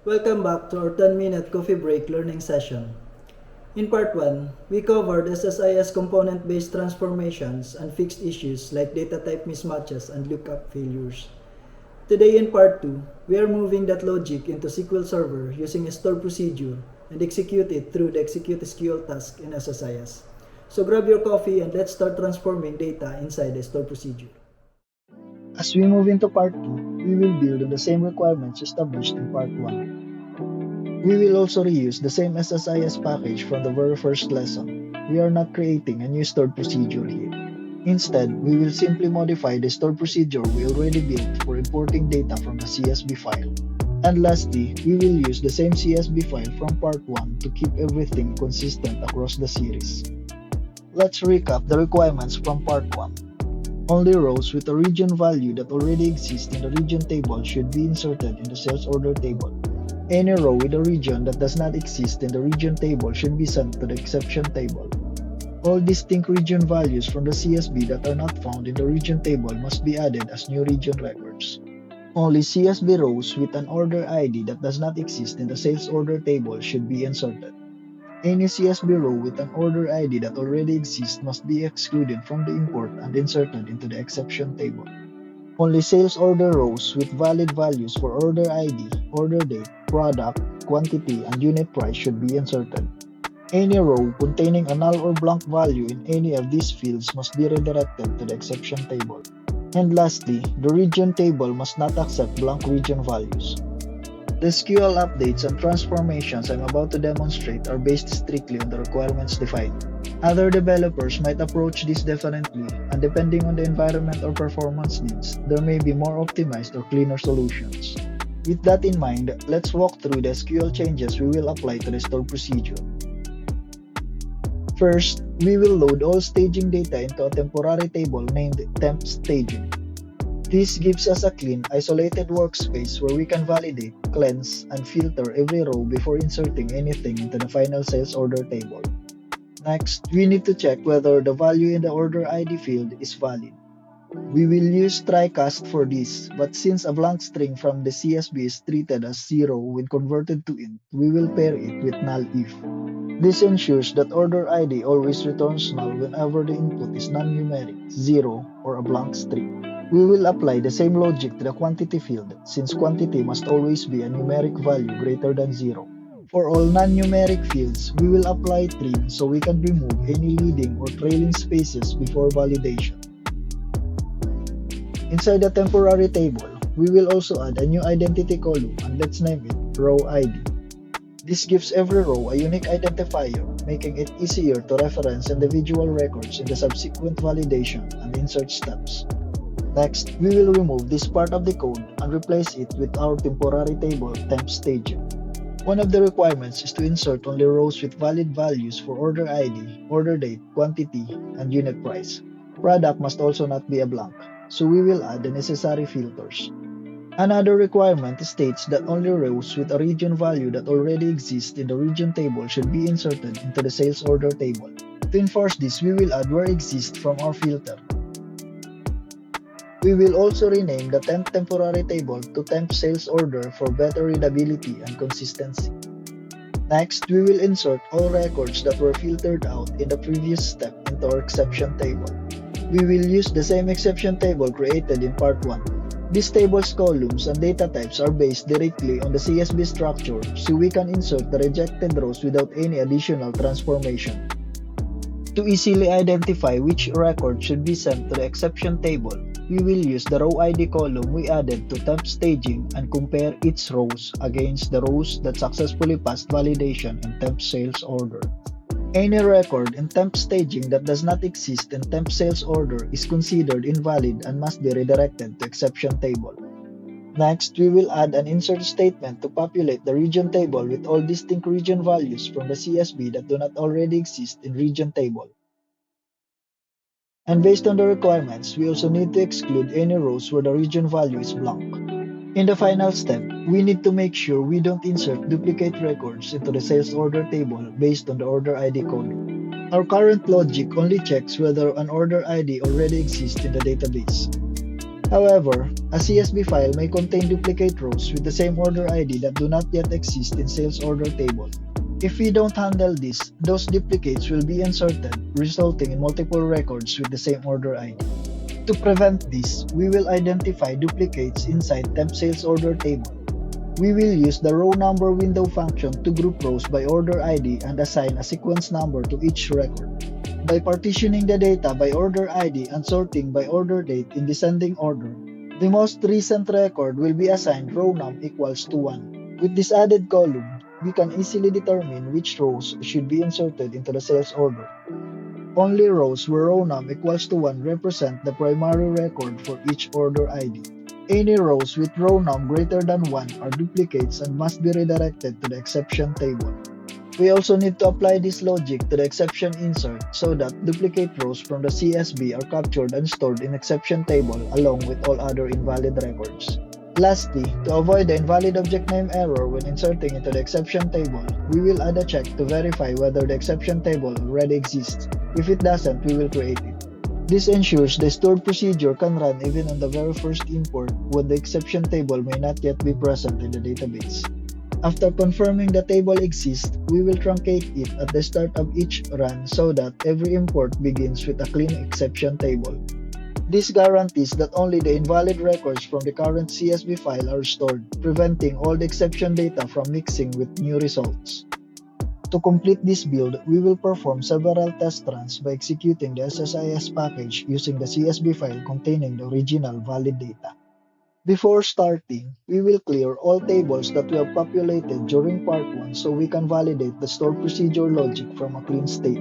Welcome back to our 10-minute coffee break learning session. In part 1, we covered SSIS component-based transformations and fixed issues like data type mismatches and lookup failures. Today in part 2, we are moving that logic into SQL Server using a store procedure and execute it through the execute SQL task in SSIS. So grab your coffee and let's start transforming data inside the store procedure. As we move into part 2, we will build on the same requirements established in part 1. We will also reuse the same SSIS package from the very first lesson. We are not creating a new stored procedure here. Instead, we will simply modify the stored procedure we already built for importing data from a CSV file. And lastly, we will use the same CSV file from part 1 to keep everything consistent across the series. Let's recap the requirements from part 1. Only rows with a region value that already exists in the region table should be inserted in the sales order table. Any row with a region that does not exist in the region table should be sent to the exception table. All distinct region values from the CSV that are not found in the region table must be added as new region records. Only CSV rows with an order ID that does not exist in the sales order table should be inserted. Any CSV row with an order ID that already exists must be excluded from the import and inserted into the exception table. Only sales order rows with valid values for order ID, order date, product, quantity, and unit price should be inserted. Any row containing a null or blank value in any of these fields must be redirected to the exception table. And lastly, the region table must not accept blank region values. The SQL updates and transformations I'm about to demonstrate are based strictly on the requirements defined. Other developers might approach this differently, and depending on the environment or performance needs, there may be more optimized or cleaner solutions. With that in mind, let's walk through the SQL changes we will apply to the store procedure. First, we will load all staging data into a temporary table named temp staging. This gives us a clean, isolated workspace where we can validate, cleanse, and filter every row before inserting anything into the final sales order table. Next, we need to check whether the value in the order ID field is valid. We will use try-cast for this, but since a blank string from the CSV is treated as 0 when converted to int, we will pair it with null if. This ensures that order ID always returns null whenever the input is non-numeric, 0, or a blank string. We will apply the same logic to the quantity field, since quantity must always be a numeric value greater than 0. For all non-numeric fields, we will apply trim so we can remove any leading or trailing spaces before validation. Inside the temporary table, we will also add a new identity column and let's name it row ID. This gives every row a unique identifier, making it easier to reference individual records in the subsequent validation and insert steps. Next, we will remove this part of the code and replace it with our temporary table temp staging. One of the requirements is to insert only rows with valid values for order ID, order date, quantity, and unit price. Product must also not be a blank, so we will add the necessary filters. Another requirement states that only rows with a region value that already exists in the region table should be inserted into the sales order table. To enforce this, we will add where exists from our filter. We will also rename the temp temporary table to temp sales order for better readability and consistency. Next, we will insert all records that were filtered out in the previous step into our exception table. We will use the same exception table created in part 1. These table's columns and data types are based directly on the CSV structure, so we can insert the rejected rows without any additional transformation. To easily identify which record should be sent to the exception table, we will use the row ID column we added to temp staging and compare its rows against the rows that successfully passed validation in temp sales order. Any record in temp staging that does not exist in temp sales order is considered invalid and must be redirected to exception table. Next, we will add an insert statement to populate the region table with all distinct region values from the CSV that do not already exist in region table. And based on the requirements, we also need to exclude any rows where the region value is blank. In the final step, we need to make sure we don't insert duplicate records into the sales order table based on the order ID column. Our current logic only checks whether an order ID already exists in the database. However, a CSV file may contain duplicate rows with the same order ID that do not yet exist in sales order table. If we don't handle this, those duplicates will be inserted, resulting in multiple records with the same order ID. To prevent this, we will identify duplicates inside temp sales order table. We will use the row number window function to group rows by order ID and assign a sequence number to each record. By partitioning the data by order ID and sorting by order date in descending order, the most recent record will be assigned row num equals to 1. With this added column, we can easily determine which rows should be inserted into the sales order. Only rows where row num equals to 1 represent the primary record for each order ID. Any rows with row num greater than 1 are duplicates and must be redirected to the exception table. We also need to apply this logic to the exception insert so that duplicate rows from the CSV are captured and stored in exception table along with all other invalid records. Lastly, to avoid the invalid object name error when inserting into the exception table, we will add a check to verify whether the exception table already exists. If it doesn't, we will create it. This ensures the stored procedure can run even on the very first import when the exception table may not yet be present in the database. After confirming the table exists, we will truncate it at the start of each run so that every import begins with a clean exception table. This guarantees that only the invalid records from the current CSV file are stored, preventing all the exception data from mixing with new results. To complete this build, we will perform several test runs by executing the SSIS package using the CSV file containing the original valid data. Before starting, we will clear all tables that we have populated during part 1 so we can validate the stored procedure logic from a clean state.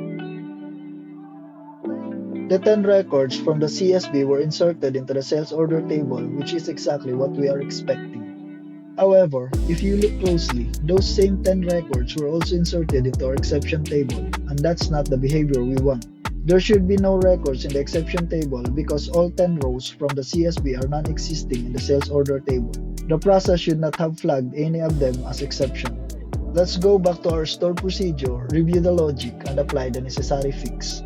The 10 records from the CSV were inserted into the sales order table, which is exactly what we are expecting. However, if you look closely, those same 10 records were also inserted into our exception table, and that's not the behavior we want. There should be no records in the exception table because all 10 rows from the CSV are non-existing in the sales order table. The process should not have flagged any of them as exception. Let's go back to our stored procedure, review the logic, and apply the necessary fix.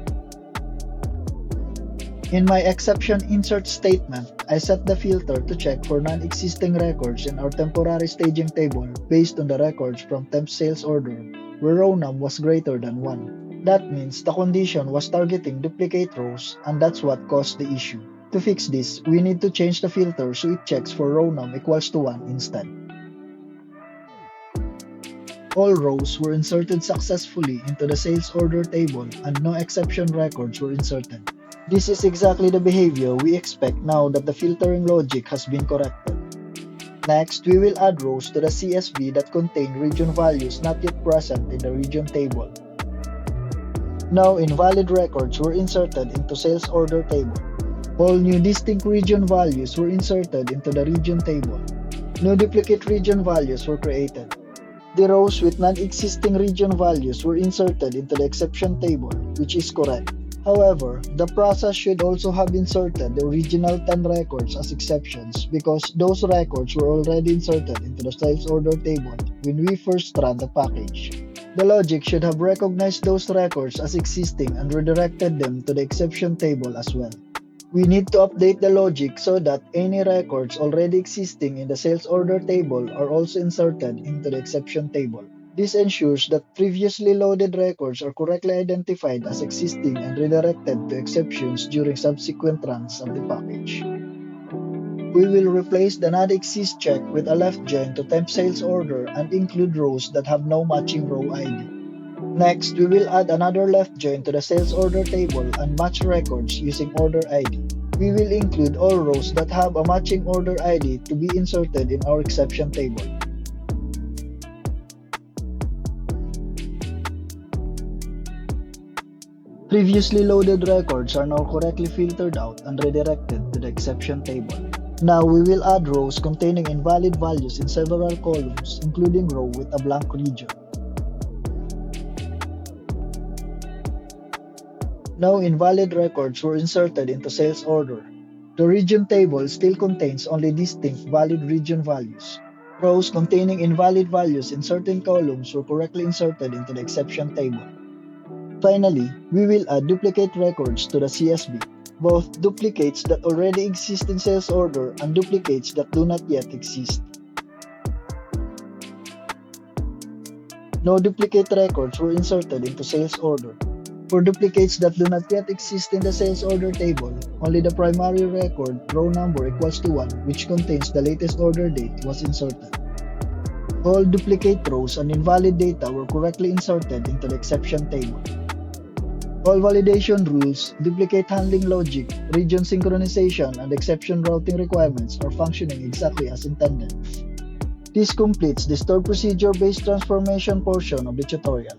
In my exception insert statement, I set the filter to check for non-existing records in our temporary staging table based on the records from temp sales order, where row num was greater than 1. That means the condition was targeting duplicate rows, and that's what caused the issue. To fix this, we need to change the filter so it checks for row num equals to 1 instead. All rows were inserted successfully into the sales order table and no exception records were inserted. This is exactly the behavior we expect now that the filtering logic has been corrected. Next, we will add rows to the CSV that contain region values not yet present in the region table. Now, invalid records were inserted into sales order table. All new distinct region values were inserted into the region table. No duplicate region values were created. The rows with non-existing region values were inserted into the exception table, which is correct. However, the process should also have inserted the original 10 records as exceptions because those records were already inserted into the sales order table when we first ran the package. The logic should have recognized those records as existing and redirected them to the exception table as well. We need to update the logic so that any records already existing in the sales order table are also inserted into the exception table. This ensures that previously loaded records are correctly identified as existing and redirected to exceptions during subsequent runs of the package. We will replace the not exist check with a left join to temp sales order and include rows that have no matching row ID. Next, we will add another left join to the sales order table and match records using order ID. We will include all rows that have a matching order ID to be inserted in our exception table. Previously loaded records are now correctly filtered out and redirected to the exception table. Now we will add rows containing invalid values in several columns, including row with a blank region. Now invalid records were inserted into sales order. The region table still contains only distinct valid region values. Rows containing invalid values in certain columns were correctly inserted into the exception table. Finally, we will add duplicate records to the CSV. both duplicates that already exist in sales order and duplicates that do not yet exist. No duplicate records were inserted into sales order. For duplicates that do not yet exist in the sales order table, only the primary record row number equals to 1, which contains the latest order date, was inserted. All duplicate rows and invalid data were correctly inserted into the exception table. All validation rules, duplicate handling logic, region synchronization, and exception routing requirements are functioning exactly as intended. This completes the stored procedure-based transformation portion of the tutorial.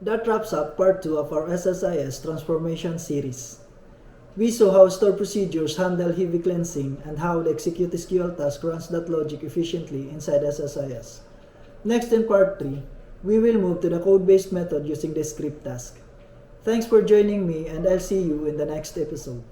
That wraps up part 2 of our SSIS transformation series. We saw how stored procedures handle heavy cleansing and how the execute SQL task runs that logic efficiently inside SSIS. Next in part 3, we will move to the code-based method using the script task. Thanks for joining me, and I'll see you in the next episode.